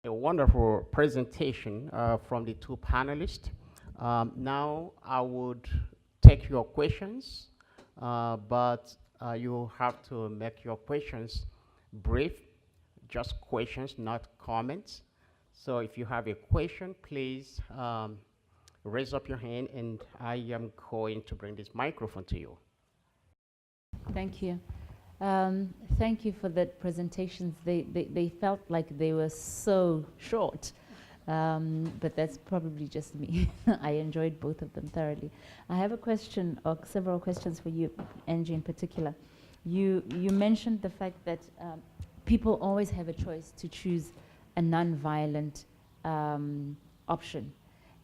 A wonderful presentation from the two panelists. Now I would take your questions, but you have to make your questions brief, just questions, not comments. So if you have a question, please raise up your hand and I am going to bring this microphone to you. Thank you. Thank you for the presentations. They felt like they were so short, but that's probably just me. I enjoyed both of them thoroughly. I have a question, or several questions for you, Angie in particular. You mentioned the fact that people always have a choice to choose a non-violent option,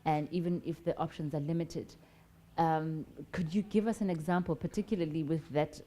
and even if the options are limited. Could you give us an example, particularly with that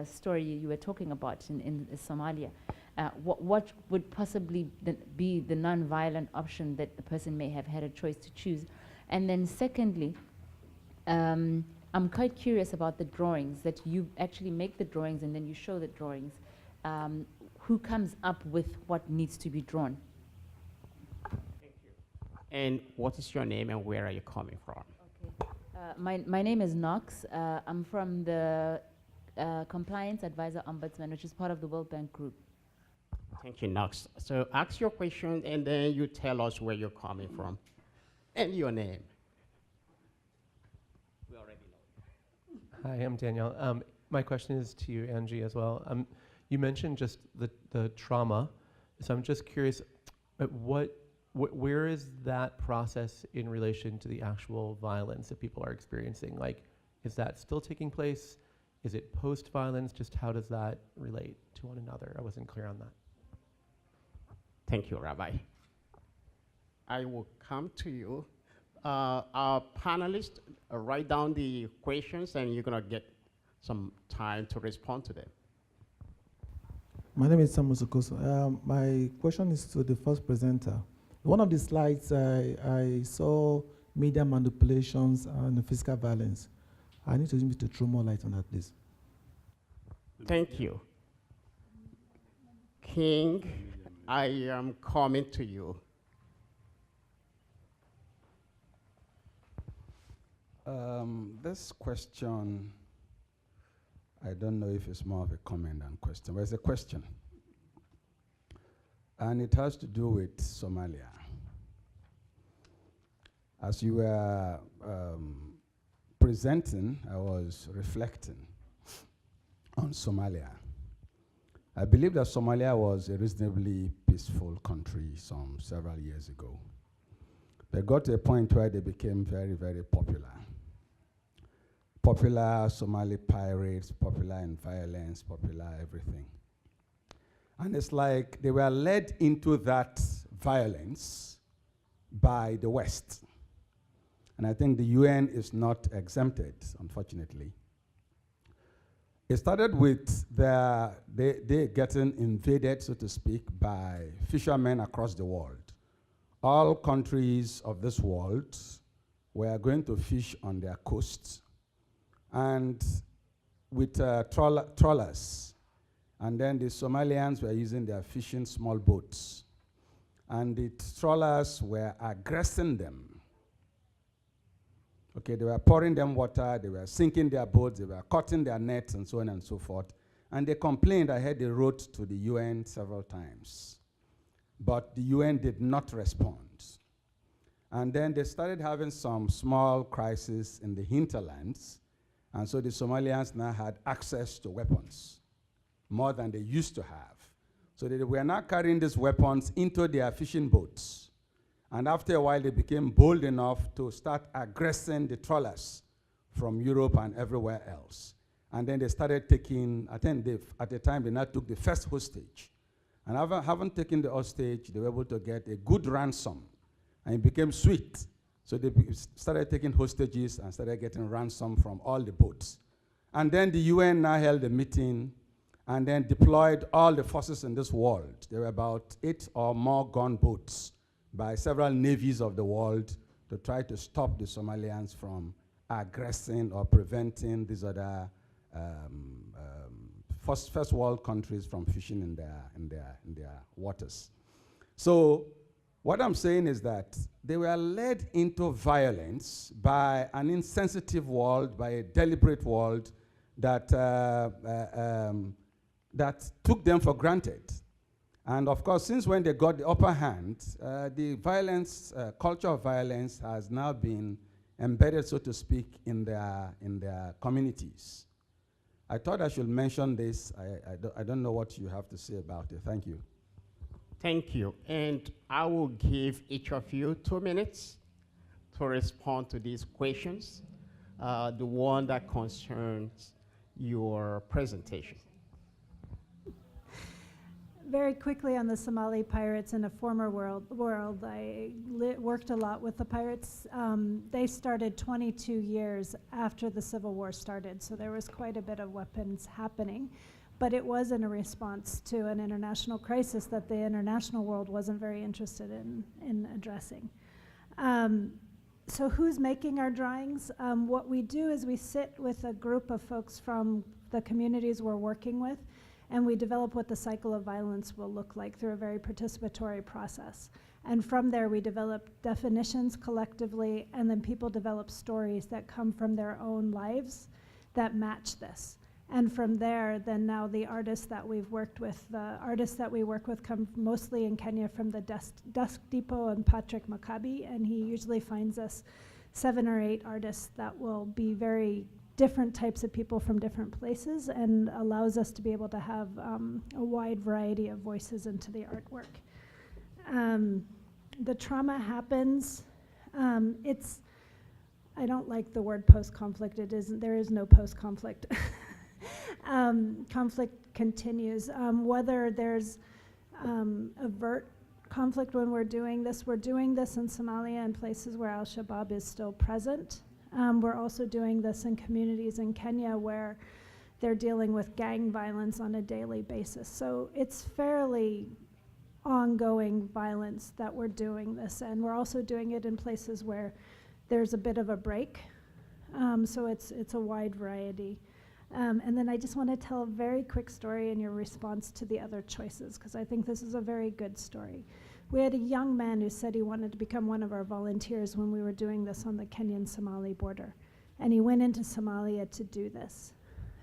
story you were talking about in Somalia? What would possibly be the non-violent option that the person may have had a choice to choose? And then secondly, I'm quite curious about the drawings, that you actually make the drawings and then you show the drawings. Who comes up with what needs to be drawn? Thank you. And what is your name and where are you coming from? Okay. My name is Knox. I'm from the Compliance Advisor Ombudsman, which is part of the World Bank Group. Thank you, Knox. So ask your question and then you tell us where you're coming from and your name. We already know. Hi, I'm Danielle. My question is to you, Angie, as well. You mentioned just the trauma, so I'm just curious, where is that process in relation to the actual violence that people are experiencing? Like, is that still taking place? Is it post-violence? Just how does that relate to one another? I wasn't clear on that. Thank you, Rabbi. I will come to you. Our panelists, write down the questions and you're gonna get some time to respond to them. My name is Samuel Sokoso. My question is to the first presenter. One of the slides, I saw media manipulations and physical violence. I need you to throw more light on that, please. Thank you. King, I am coming to you. This question, I don't know if it's more of a comment than question, but it's a question. And it has to do with Somalia. As you were presenting, I was reflecting on Somalia. I believe that Somalia was a reasonably peaceful country several years ago. They got to a point where they became very, very popular. Popular Somali pirates, popular in violence, popular everything. And it's like they were led into that violence by the West. And I think the UN is not exempted, unfortunately. It started with they getting invaded, so to speak, by fishermen across the world. All countries of this world were going to fish on their coasts, and with trawlers. And then the Somalians were using their fishing small boats. And the trawlers were aggressing them. Okay, they were pouring them water, they were sinking their boats, they were cutting their nets, and so on and so forth. And they complained. I heard they wrote to the UN several times. But the UN did not respond. And then they started having some small crises in the hinterlands. And so the Somalians now had access to weapons, more than they used to have. So they were now carrying these weapons into their fishing boats. And after a while, they became bold enough to start aggressing the trawlers from Europe and everywhere else. And then they started taking, I think at the time, they now took the first hostage. And having taken the hostage, they were able to get a good ransom. And it became sweet. So they started taking hostages and started getting ransom from all the boats. And then the UN now held a meeting and then deployed all the forces in this world. There were about 8 or more gunboats by several navies of the world to try to stop the Somalians from aggressing or preventing these other first world countries from fishing in their waters. So what I'm saying is that they were led into violence by an insensitive world, by a deliberate world that, that took them for granted. And of course, since when they got the upper hand, the violence, culture of violence has now been embedded, so to speak, in their communities. I thought I should mention this. I don't know what you have to say about it. Thank you. Thank you. And I will give each of you 2 minutes to respond to these questions, the one that concerns your presentation. Very quickly on the Somali pirates in a former world, I worked a lot with the pirates. They started 22 years after the Civil War started, so there was quite a bit of weapons happening. But it was in a response to an international crisis that the international world wasn't very interested in addressing. So who's making our drawings? What we do is we sit with a group of folks from the communities we're working with, and we develop what the cycle of violence will look like through a very participatory process. And from there, we develop definitions collectively, and then people develop stories that come from their own lives that match this. And from there, then now the artists that we've worked with, the artists that we work with come mostly in Kenya from the Dusk Depot and Patrick Maccabi, and he usually finds us 7 or 8 artists that will be very different types of people from different places and allows us to be able to have a wide variety of voices into the artwork. The trauma happens. I don't like the word post-conflict. There is no post-conflict. Conflict continues. Whether there's overt conflict when we're doing this in Somalia and places where Al-Shabaab is still present. We're also doing this in communities in Kenya where they're dealing with gang violence on a daily basis. So it's fairly ongoing violence that we're doing this, and we're also doing it in places where there's a bit of a break. So it's a wide variety. And then I just want to tell a very quick story in your response to the other choices, because I think this is a very good story. We had a young man who said he wanted to become one of our volunteers when we were doing this on the Kenyan-Somali border. And he went into Somalia to do this.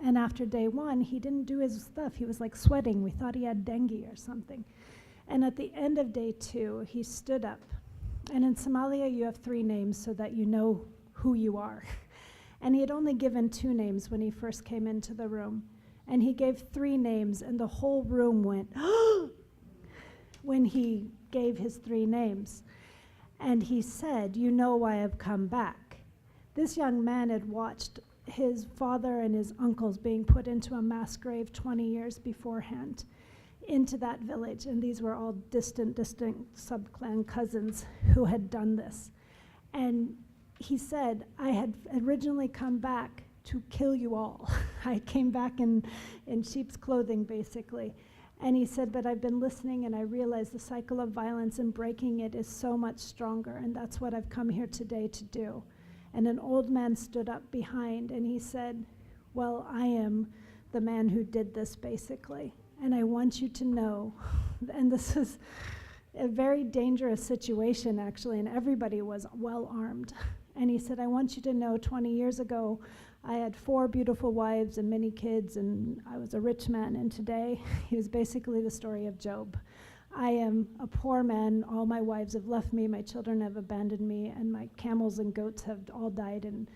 And after day 1, he didn't do his stuff. He was like sweating. We thought he had dengue or something. And at the end of day 2, he stood up. And in Somalia, you have 3 names so that you know who you are. And he had only given 2 names when he first came into the room. And he gave 3 names, and the whole room went, when he gave his 3 names. And he said, "You know why I've come back." This young man had watched his father and his uncles being put into a mass grave 20 years beforehand into that village. And these were all distant sub-clan cousins who had done this. And he said, "I had originally come back to kill you all." I came back in sheep's clothing, basically. And he said, "But I've been listening and I realized the cycle of violence and breaking it is so much stronger, and that's what I've come here today to do." And an old man stood up behind and he said, "Well, I am the man who did this, basically. And I want you to know," and this is a very dangerous situation, actually, and everybody was well armed. And he said, "I want you to know 20 years ago, I had 4 beautiful wives and many kids, and I was a rich man. And today," he was basically the story of Job. "I am a poor man. All my wives have left me. My children have abandoned me. And my camels and goats have all died. And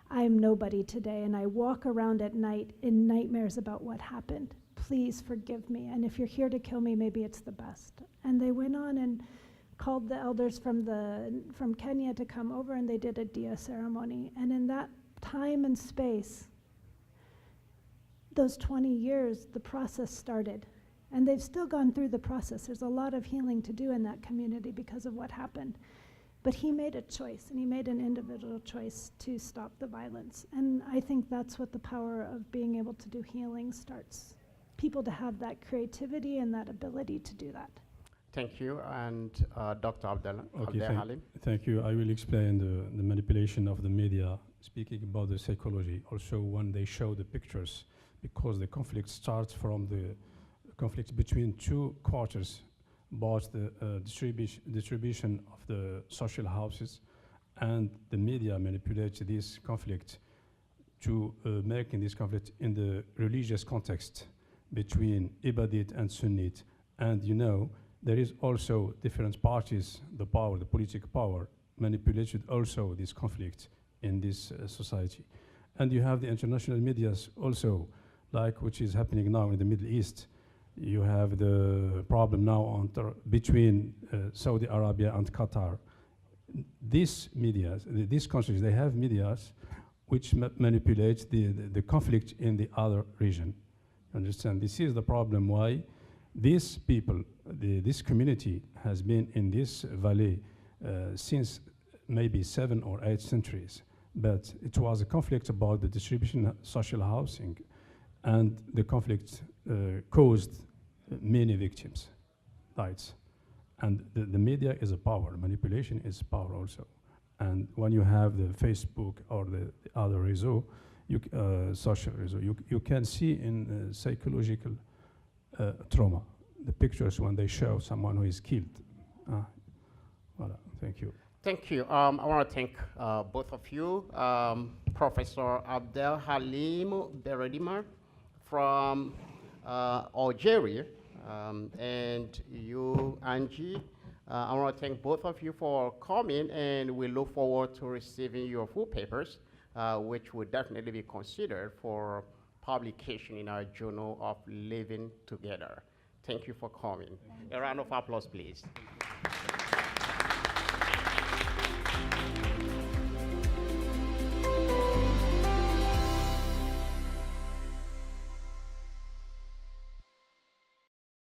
I am nobody today. And I walk around at night in nightmares about what happened. Please forgive me. And if you're here to kill me, maybe it's the best." And they went on and called the elders from Kenya to come over, and they did a dia ceremony. And in that time and space, those 20 years, the process started. And they've still gone through the process. There's a lot of healing to do in that community because of what happened. But he made a choice, and he made an individual choice to stop the violence. And I think that's what the power of being able to do healing starts. People to have that creativity and that ability to do that. Thank you. And Dr. Okay, Abdel-Halim. thank you. I will explain the manipulation of the media, speaking about the psychology. Also, when they show the pictures, because the conflict starts from the conflict between 2 quarters, about the distribution of the social houses, and the media manipulates this conflict to making this conflict in the religious context between Ibadit and Sunnite. And you know, there is also different parties, the power, the political power, manipulated also this conflict in this society. And you have the international medias also, like which is happening now in the Middle East. You have the problem now between Saudi Arabia and Qatar. These medias, these countries, they have medias which manipulate the conflict in the other region. Understand? This is the problem why these people, this community has been in this valley since maybe 7 or 8 centuries. But it was a conflict about the distribution of social housing, and the conflict caused many victims, died. And the media is a power, manipulation is power also. And when you have the Facebook or the other réseau, social réseau, you can see in psychological trauma, the pictures when they show someone who is killed. Voilà, thank you. Thank you. I want to thank both of you, Professor Abdel-Halim Berretima from Algeria, and you, Angi. I want to thank both of you for coming, and we look forward to receiving your full papers, which will definitely be considered for publication in our Journal of Living Together. Thank you for coming. A round of applause, please.